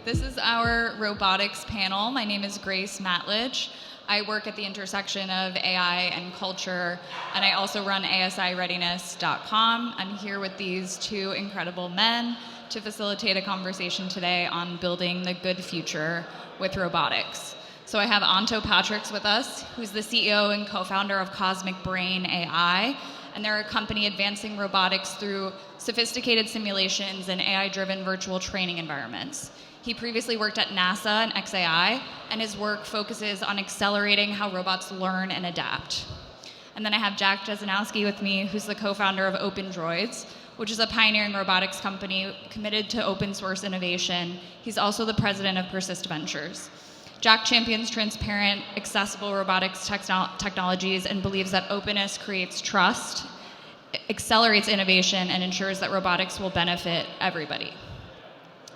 This is our robotics panel. My name is Kay Matelich. I work at the intersection of AI and culture, and I also run asireadiness.com. I'm here with these two incredible men to facilitate a conversation today on building the good future with robotics. So I have Anto Patrex with us, who's the CEO and co-founder of CosmicBrain AI, and they're a company advancing robotics through sophisticated simulations and AI-driven virtual training environments. He previously worked at NASA and XAI, and his work focuses on accelerating how robots learn and adapt. And then I have Jack Jesionowski with me, who's the co-founder of Open Droids, which is a pioneering robotics company committed to open source innovation. He's also the president of Persist Ventures. Jack champions transparent, accessible robotics technologies and believes that openness creates trust, accelerates innovation, and ensures that robotics will benefit everybody.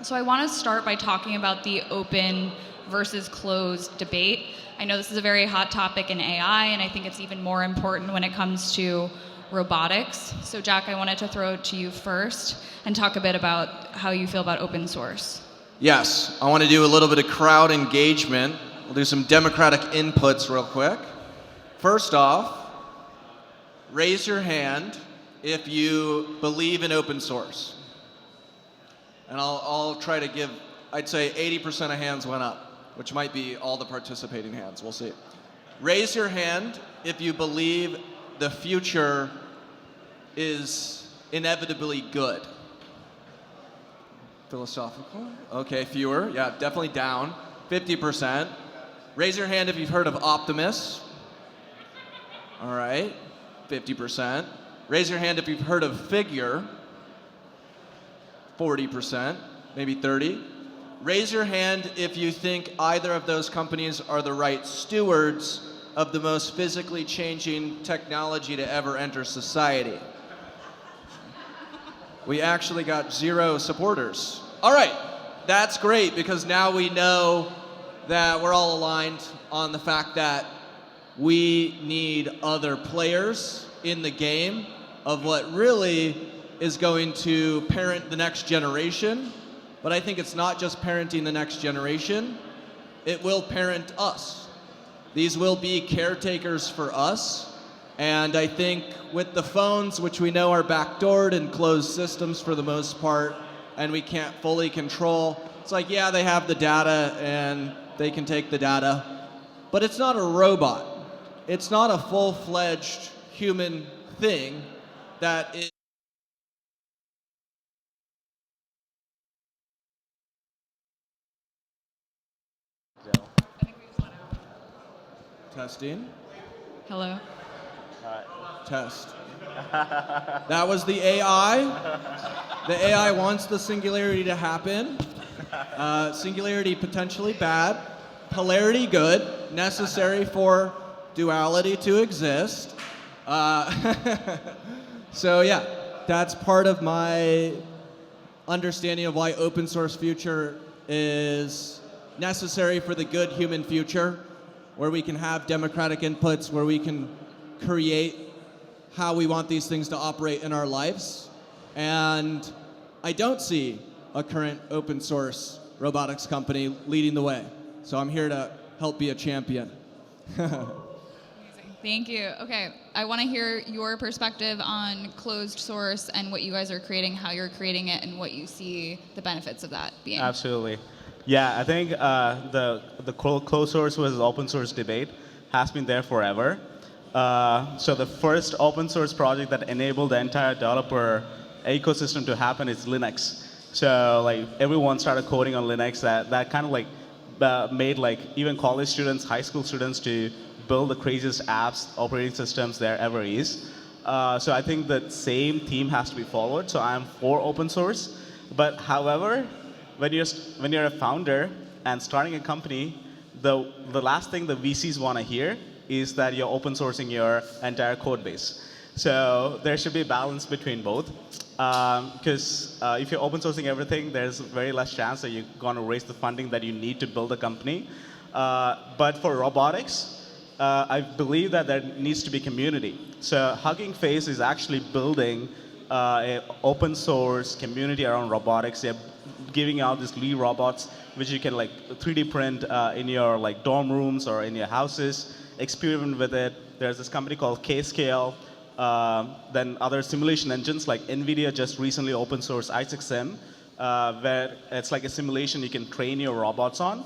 So I want to start by talking about the open versus closed debate. I know this is a very hot topic in AI, and I think it's even more important when it comes to robotics. So Jack, I wanted to throw it to you first and talk a bit about how you feel about open source. Yes, I want to do a little bit of crowd engagement. We'll do some democratic inputs real quick. First off, raise your hand if you believe in open source. And I'll try to give, I'd say 80% of hands went up, which might be all the participating hands. We'll see. Raise your hand if you believe the future is inevitably good. Philosophical? Okay, fewer. Yeah, definitely down. 50%. Raise your hand if you've heard of Optimus. All right, 50%. Raise your hand if you've heard of Figure. 40%, maybe 30. Raise your hand if you think either of those companies are the right stewards of the most physically changing technology to ever enter society. We actually got 0 supporters. All right, that's great because now we know that we're all aligned on the fact that we need other players in the game of what really is going to parent the next generation. But I think it's not just parenting the next generation, it will parent us. These will be caretakers for us. And I think with the phones, which we know are backdoored and closed systems for the most part, and we can't fully control, it's like, yeah, they have the data and they can take the data, but it's not a robot. It's not a full-fledged human thing that is testing. Hello. Test. That was the AI. The AI wants the singularity to happen. Singularity potentially bad. Polarity good. Necessary for duality to exist. So yeah, that's part of my understanding of why open source future is necessary for the good human future, where we can have democratic inputs, where we can create how we want these things to operate in our lives. And I don't see a current open source robotics company leading the way. So I'm here to help be a champion. Amazing. Thank you. Okay, I want to hear your perspective on closed source and what you guys are creating, how you're creating it, and what you see the benefits of that being. Absolutely. Yeah, I think the closed source versus open source debate has been there forever. So the first open source project that enabled the entire developer ecosystem to happen is Linux. So like everyone started coding on Linux. That kind of like made like even college students, high school students to build the craziest apps, operating systems there ever is. So I think that same theme has to be followed. So I'm for open source. But however, when you're a founder and starting a company, the last thing the VCs want to hear is that you're open sourcing your entire code base. So there should be a balance between both. Because if you're open sourcing everything, there's very less chance that you're going to raise the funding that you need to build a company. But for robotics, I believe that there needs to be community. So Hugging Face is actually building a open source community around robotics. They're giving out these Lee robots, which you can like 3D print in your like dorm rooms or in your houses, experiment with it. There's this company called K-Scale. Then other simulation engines like NVIDIA just recently open sourced Isaac Sim, where it's like a simulation you can train your robots on.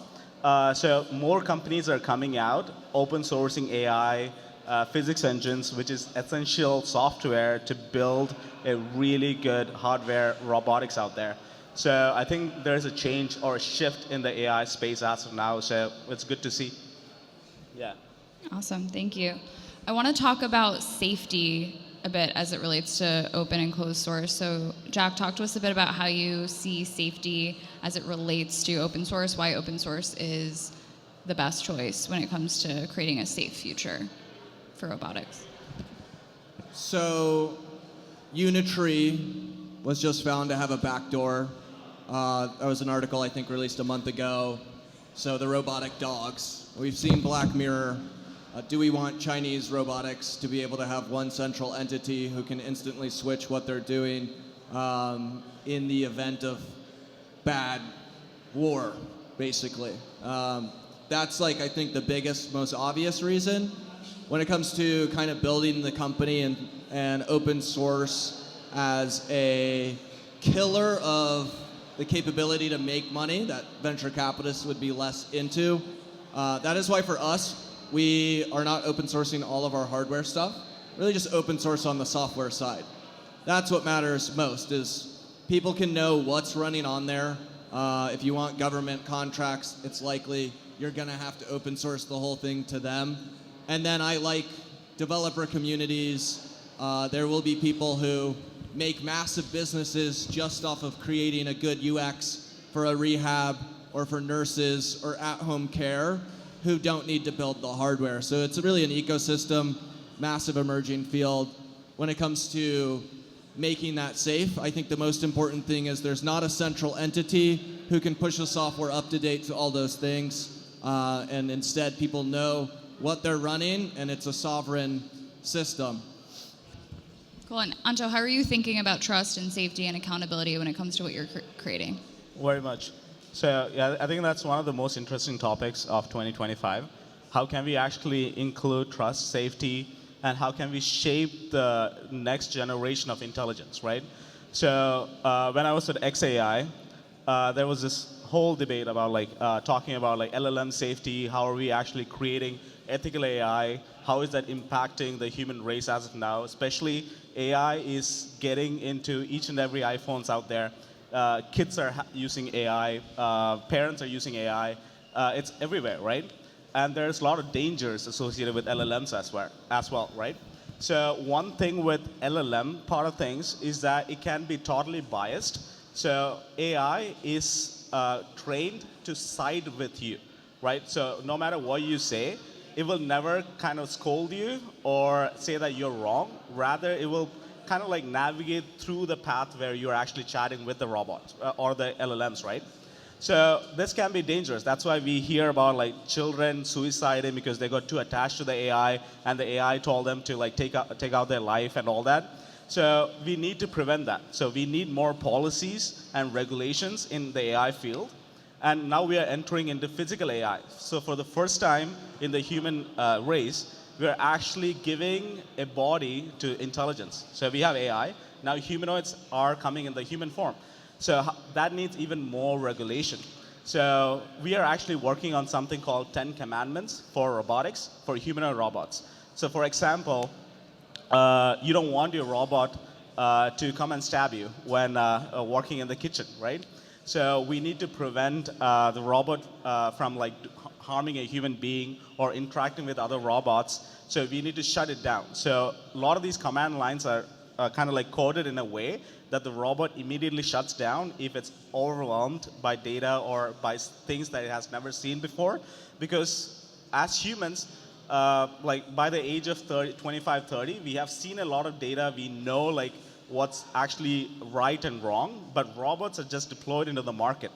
So more companies are coming out, open sourcing AI, physics engines, which is essential software to build a really good hardware robotics out there. So I think there's a change or a shift in the AI space as of now, so it's good to see. Yeah. Awesome, thank you. I want to talk about safety a bit as it relates to open and closed source. So Jack, talk to us a bit about how you see safety as it relates to open source, why open source is the best choice when it comes to creating a safe future for robotics. So Unitree was just found to have a backdoor. There was an article I think released a month ago. So the robotic dogs. We've seen Black Mirror. Do we want Chinese robotics to be able to have one central entity who can instantly switch what they're doing in the event of bad war, basically? That's like, I think, the biggest, most obvious reason. When it comes to kind of building the company and open source as a killer of the capability to make money that venture capitalists would be less into, that is why for us, we are not open sourcing all of our hardware stuff, really just open source on the software side. That's what matters most, is people can know what's running on there. If you want government contracts, it's likely you're gonna have to open source the whole thing to them. And then I like developer communities. There will be people who make massive businesses just off of creating a good UX for a rehab or for nurses or at-home care, who don't need to build the hardware. So it's really an ecosystem, massive emerging field. When it comes to making that safe, I think the most important thing is there's not a central entity who can push the software up to date to all those things, and instead people know what they're running, and it's a sovereign system. Cool, and Anto, how are you thinking about trust and safety and accountability when it comes to what you're creating? Very much. So yeah, I think that's one of the most interesting topics of 2025. How can we actually include trust, safety, and how can we shape the next generation of intelligence, right? So when I was at XAI, there was this whole debate about talking about LLM safety. How are we actually creating ethical AI? How is that impacting the human race as of now? Especially AI is getting into each and every iPhones out there. Kids are using AI, parents are using AI, it's everywhere, right? And there's a lot of dangers associated with LLMs as well, right? So one thing with LLM part of things is that it can be totally biased. So AI is trained to side with you, right? So no matter what you say, it will never kind of scold you or say that you're wrong. Rather, it will kind of navigate through the path where you're actually chatting with the robots or the LLMs, right? So this can be dangerous. That's why we hear about children suiciding because they got too attached to the AI and the AI told them to take out their life and all that. So we need to prevent that. So we need more policies and regulations in the AI field. And now we are entering into physical AI. So for the first time in the human race, we're actually giving a body to intelligence. So we have AI. Now humanoids are coming in the human form. So that needs even more regulation. So we are actually working on something called 10 Commandments for robotics, for humanoid robots. So for example, you don't want your robot to come and stab you when working in the kitchen, right? So we need to prevent the robot from harming a human being or interacting with other robots. So we need to shut it down. So a lot of these command lines are kind of coded in a way that the robot immediately shuts down if it's overwhelmed by data or by things that it has never seen before. Because as humans, by the age of 25, 30, we have seen a lot of data. We know what's actually right and wrong, but robots are just deployed into the market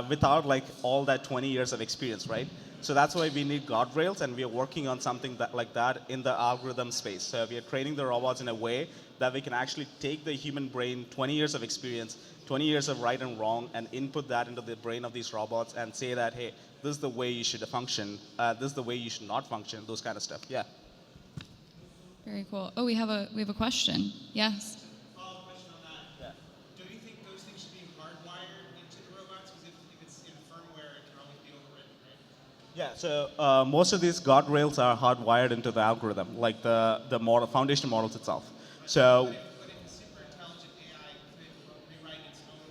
without all that 20 years of experience, right? So that's why we need guardrails, and we are working on something like that in the algorithm space. So we are training the robots in a way that we can actually take the human brain, 20 years of experience, 20 years of right and wrong, and input that into the brain of these robots and say that, hey, this is the way you should function, this is the way you should not function, those kind of stuff. Yeah. Very cool. Oh, we have a question. Yes. Follow-up question on that. Yeah. Do you think those things should be hardwired into the robots? Because if it's in firmware, it can always be overwritten, right? Yeah, so most of these guardrails are hardwired into the algorithm, like the model, foundation models itself. So, But if a super intelligent AI could rewrite its own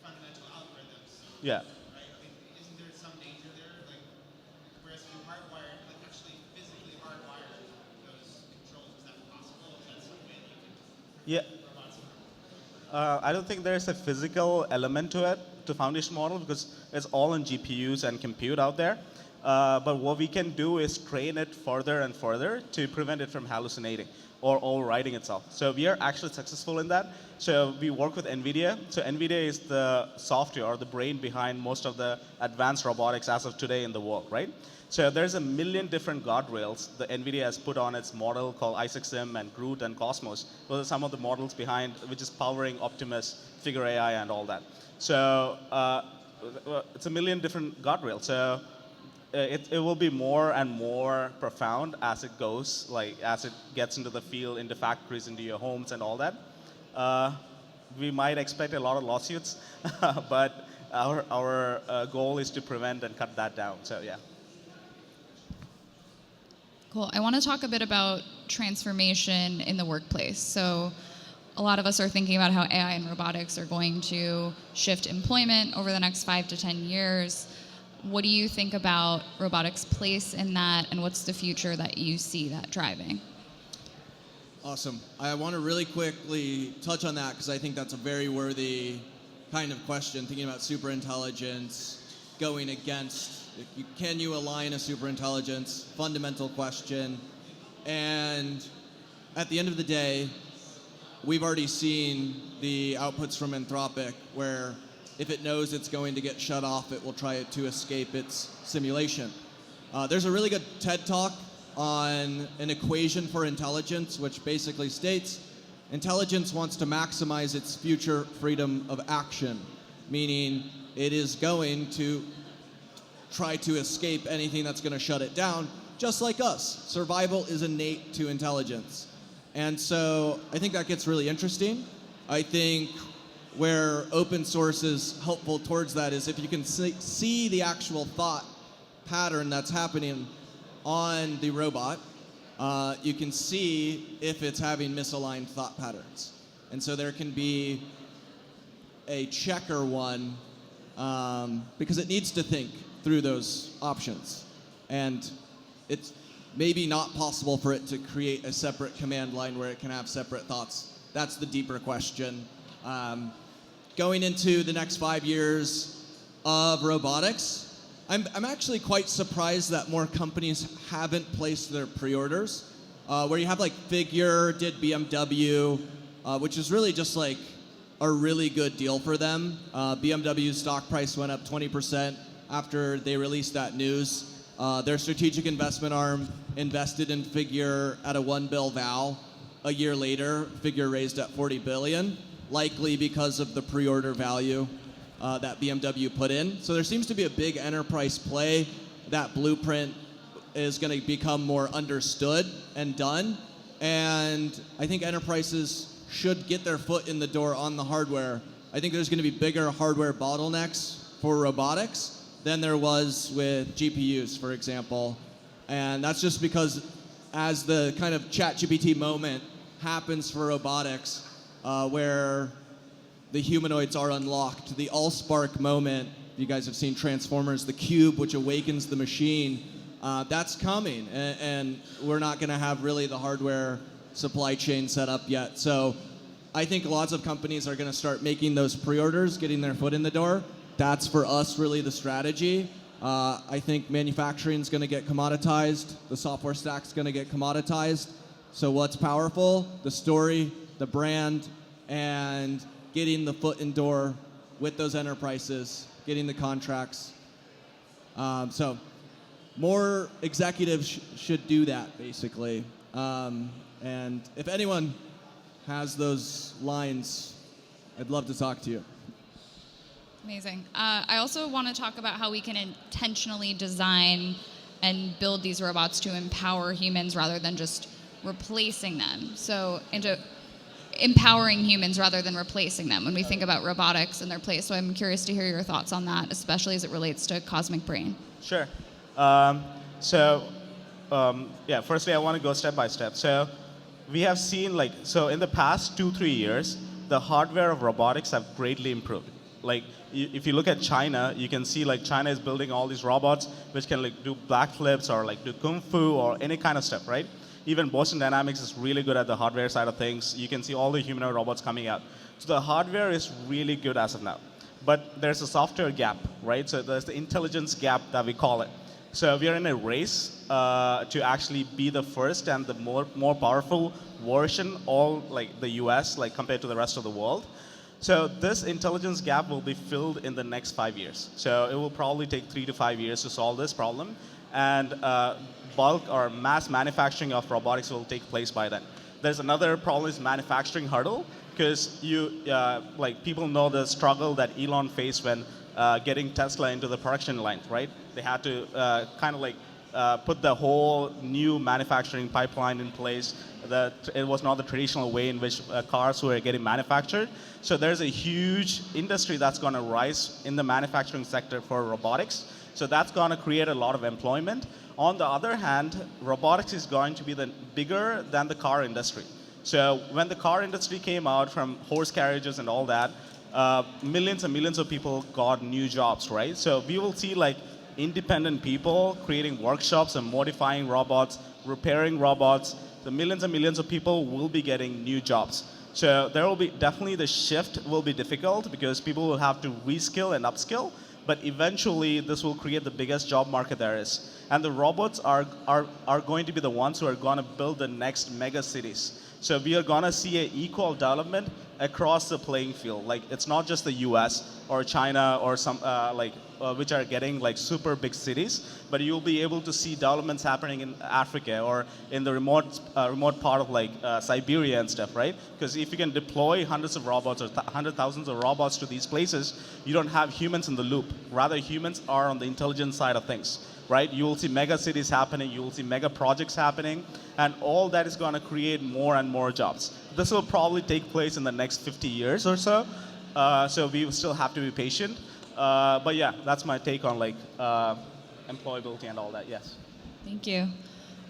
fundamental algorithms, yeah. right? I mean, isn't there some danger there? Like, whereas if you hardwire, like actually physically hardwire those controls, is that possible? Is that some way that you can Yeah. robots? I don't think there's a physical element to it, to foundation model, because it's all in GPUs and compute out there. But what we can do is train it further and further to prevent it from hallucinating or overriding itself. So we are actually successful in that. So we work with NVIDIA. So NVIDIA is the software or the brain behind most of the advanced robotics as of today in the world, right? So there's a million different guardrails that NVIDIA has put on its model called i6M and Groot and Cosmos. Those are some of the models behind, which is powering Optimus, Figure AI, and all that. So it's a million different guardrails. So it will be more and more profound as it goes, like as it gets into the field, into factories, into your homes and all that. We might expect a lot of lawsuits, but our goal is to prevent and cut that down. So yeah. Cool. I want to talk a bit about transformation in the workplace. So a lot of us are thinking about how AI and robotics are going to shift employment over the next 5 to 10 years. What do you think about robotics' place in that, and what's the future that you see that driving? Awesome. I want to really quickly touch on that because I think that's a very worthy kind of question, thinking about superintelligence going against, can you align a superintelligence, fundamental question. And at the end of the day, we've already seen the outputs from Anthropic where if it knows it's going to get shut off, it will try to escape its simulation. There's a really good TED Talk on an equation for intelligence, which basically states intelligence wants to maximize its future freedom of action, meaning it is going to try to escape anything that's going to shut it down, just like us. Survival is innate to intelligence. And so I think that gets really interesting. I think where open source is helpful towards that is if you can see the actual thought pattern that's happening on the robot, you can see if it's having misaligned thought patterns. And so there can be a checker one because it needs to think through those options. And it's maybe not possible for it to create a separate command line where it can have separate thoughts. That's the deeper question. Going into the next 5 years of robotics, I'm actually quite surprised that more companies haven't placed their pre-orders. Where you have like Figure did BMW, which is really just like a really good deal for them. BMW's stock price went up 20% after they released that news. Their strategic investment arm invested in Figure at a $1 billion val. A year later, Figure raised at $40 billion, likely because of the pre-order value that BMW put in. So there seems to be a big enterprise play. That blueprint is going to become more understood and done. And I think enterprises should get their foot in the door on the hardware. I think there's going to be bigger hardware bottlenecks for robotics than there was with GPUs, for example. And that's just because as the kind of ChatGPT moment happens for robotics, where the humanoids are unlocked, the Allspark moment, you guys have seen Transformers, the cube which awakens the machine, that's coming. And we're not gonna have really the hardware supply chain set up yet. So I think lots of companies are gonna start making those pre-orders, getting their foot in the door. That's for us really the strategy. I think manufacturing is gonna get commoditized. The software stack's gonna get commoditized. So what's powerful? The story, the brand, and getting the foot in door with those enterprises, getting the contracts. So more executives should do that, basically. And if anyone has those lines, I'd love to talk to you. Amazing. I also want to talk about how we can intentionally design and build these robots to empower humans rather than just replacing them. So into empowering humans rather than replacing them when we think about robotics and their place. So I'm curious to hear your thoughts on that, especially as it relates to Cosmic Brain. Sure. Firstly, I want to go step by step. So we have seen, in the past 2-3 years, the hardware of robotics have greatly improved. If you look at China, you can see China is building all these robots which can do backflips or do kung fu or any kind of stuff, right? Even Boston Dynamics is really good at the hardware side of things. You can see all the humanoid robots coming out. So the hardware is really good as of now. But there's a software gap, right? So there's the intelligence gap that we call it. So we are in a race to actually be the first and the more powerful version, the US, compared to the rest of the world. So this intelligence gap will be filled in the next 5 years. So it will probably take 3 to 5 years to solve this problem. And bulk or mass manufacturing of robotics will take place by then. There's another problem is manufacturing hurdle, because people know the struggle that Elon faced when getting Tesla into the production line, right? They had to put the whole new manufacturing pipeline in place. It was not the traditional way in which cars were getting manufactured. So there's a huge industry that's going to rise in the manufacturing sector for robotics. So that's going to create a lot of employment. On the other hand, robotics is going to be bigger than the car industry. So when the car industry came out from horse carriages and all that, millions and millions of people got new jobs, right? So we will see independent people creating workshops and modifying robots, repairing robots. The millions and millions of people will be getting new jobs. So there will be definitely the shift will be difficult because people will have to reskill and upskill. But eventually, this will create the biggest job market there is. And the robots are going to be the ones who are going to build the next mega cities. So we are going to see an equal development across the playing field. It's not just the US or China or some which are getting super big cities, but you'll be able to see developments happening in Africa or in the remote part of Siberia and stuff, right? Because if you can deploy hundreds of robots or hundred thousands of robots to these places, you don't have humans in the loop. Rather, humans are on the intelligence side of things, right? You will see mega cities happening, you will see mega projects happening, and all that is going to create more and more jobs. This will probably take place in the next 50 years or so, so we will still have to be patient. But yeah, that's my take on employability and all that, yes. Thank you.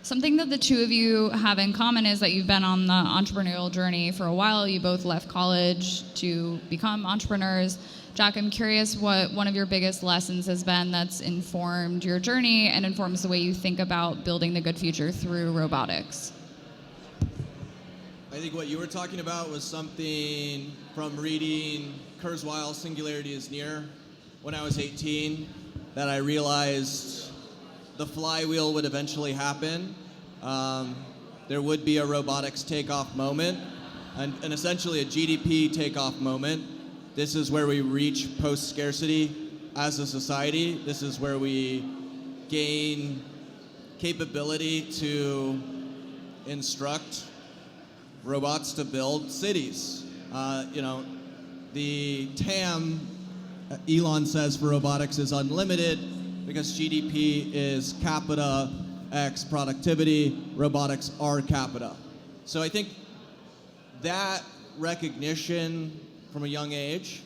Something that the two of you have in common is that you've been on the entrepreneurial journey for a while. You both left college to become entrepreneurs. Jack, I'm curious what one of your biggest lessons has been that's informed your journey and informs the way you think about building the good future through robotics. I think what you were talking about was something from reading Kurzweil's Singularity is Near when I was 18, that I realized the flywheel would eventually happen. There would be a robotics takeoff moment, and essentially a GDP takeoff moment. This is where we reach post-scarcity as a society. This is where we gain capability to instruct robots to build cities. The TAM, Elon says, for robotics is unlimited because GDP is capita X productivity, robotics are capita. So I think that recognition from a young age,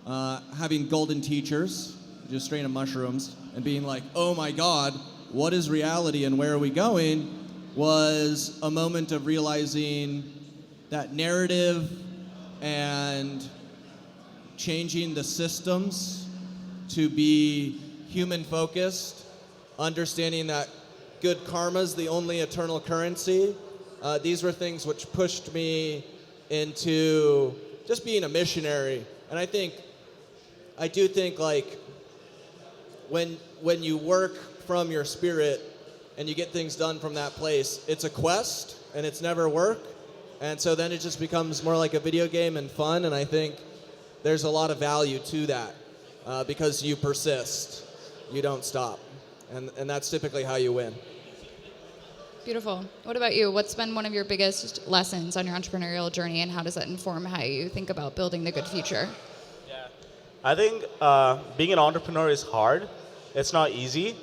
having golden teachers, just straight up mushrooms, and being like, oh my God, what is reality and where are we going, was a moment of realizing that narrative and changing the systems to be human-focused, understanding that good karma is the only eternal currency. These were things which pushed me into just being a missionary. And I do think when you work from your spirit and you get things done from that place, it's a quest and it's never work. And so then it just becomes more like a video game and fun. And I think there's a lot of value to that because you persist. You don't stop. And that's typically how you win. Beautiful. What about you? What's been one of your biggest lessons on your entrepreneurial journey, and how does that inform how you think about building the good future? Yeah. I think being an entrepreneur is hard. It's not easy.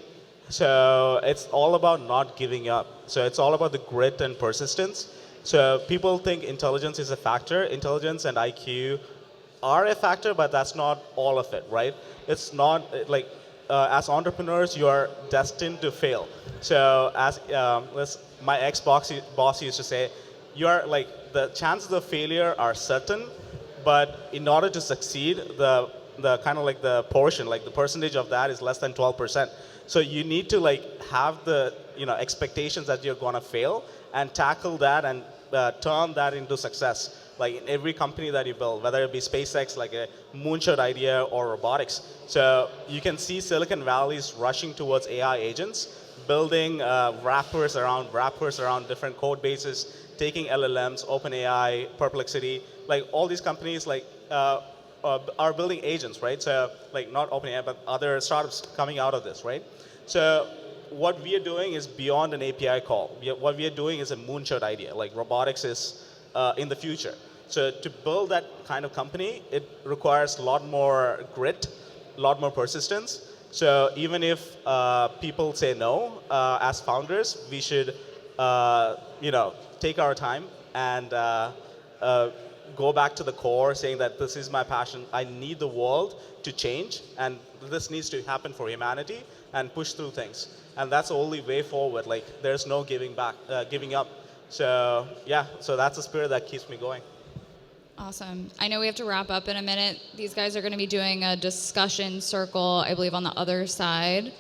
So it's all about not giving up. So it's all about the grit and persistence. So people think intelligence is a factor. Intelligence and IQ are a factor, but that's not all of it, right? It's not like as entrepreneurs, you are destined to fail. So as my ex-boss used to say, you are like the chances of failure are certain, but in order to succeed, the kind of like the portion, like the percentage of that is less than 12%. So you need to like have the expectations that you're gonna fail and tackle that and turn that into success. Like in every company that you build, whether it be SpaceX, like a moonshot idea, or robotics. So you can see Silicon Valley's rushing towards AI agents, building wrappers around different code bases, taking LLMs, OpenAI, Perplexity, like all these companies like are building agents, right? So like not OpenAI, but other startups coming out of this, right? So what we are doing is beyond an API call. What we are doing is a moonshot idea, like robotics is in the future. So to build that kind of company, it requires a lot more grit, a lot more persistence. So even if people say no, as founders, we should take our time and go back to the core, saying that this is my passion. I need the world to change, and this needs to happen for humanity, and push through things. And that's the only way forward. Like there's no giving up. So yeah, so that's the spirit that keeps me going. Awesome. I know we have to wrap up in a minute. These guys are going to be doing a discussion circle, I believe, on the other side.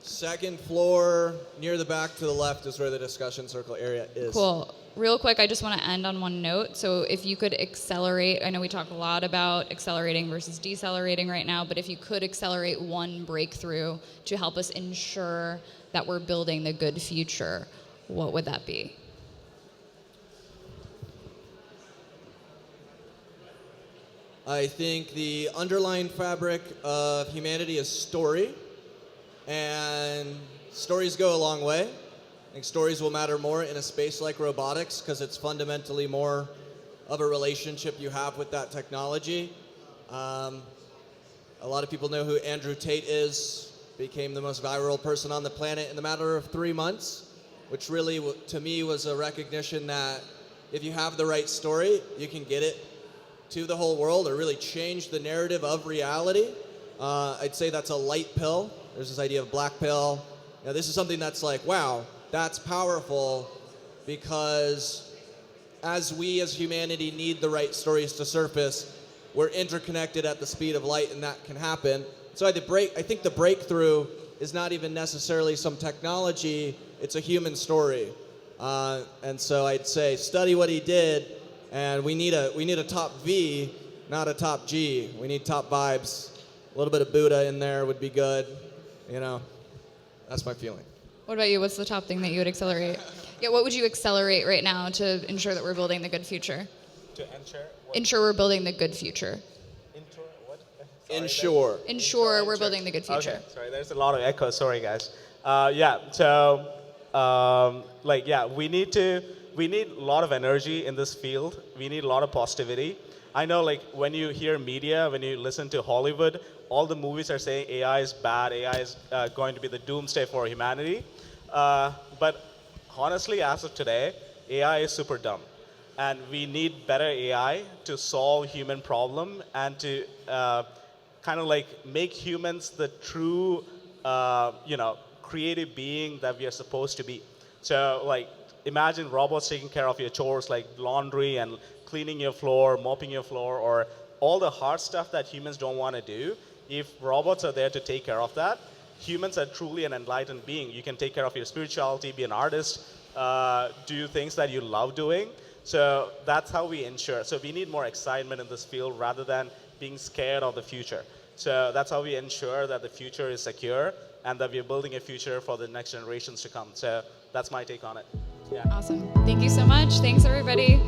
Second floor, near the back to the left is where the discussion circle area is. Cool. Real quick, I just want to end on one note. So if you could accelerate, I know we talk a lot about accelerating versus decelerating right now, but if you could accelerate one breakthrough to help us ensure that we're building the good future, what would that be? I think the underlying fabric of humanity is story, and stories go a long way. I think stories will matter more in a space like robotics because it's fundamentally more of a relationship you have with that technology. A lot of people know who Andrew Tate is, became the most viral person on the planet in the matter of 3 months, which really, to me, was a recognition that if you have the right story, you can get it to the whole world or really change the narrative of reality. I'd say that's a light pill. There's this idea of black pill. This is something that's like, wow, that's powerful, because as we as humanity need the right stories to surface, we're interconnected at the speed of light, and that can happen. So I think the breakthrough is not even necessarily some technology, it's a human story. And so I'd say study what he did, and we need a top V, not a top G. We need top vibes. A little bit of Buddha in there would be good. That's my feeling. What about you? What's the top thing that you would accelerate? Yeah, what would you accelerate right now to ensure that we're building the good future? To ensure what? Ensure we're building the good future. Ensure what? Ensure. We're building the good future. Okay, sorry, there's a lot of echo. Sorry, guys. We need a lot of energy in this field. We need a lot of positivity. I know, like, when you hear media, when you listen to Hollywood, all the movies are saying AI is bad, AI is going to be the doomsday for humanity. But honestly, as of today, AI is super dumb. And we need better AI to solve human problem and to kind of like make humans the true, creative being that we are supposed to be. So, like, imagine robots taking care of your chores like laundry and cleaning your floor, mopping your floor, or all the hard stuff that humans don't want to do. If robots are there to take care of that, humans are truly an enlightened being. You can take care of your spirituality, be an artist, do things that you love doing. So that's how we ensure. So we need more excitement in this field rather than being scared of the future. So that's how we ensure that the future is secure and that we're building a future for the next generations to come. So that's my take on it. Yeah. Awesome. Thank you so much. Thanks, everybody.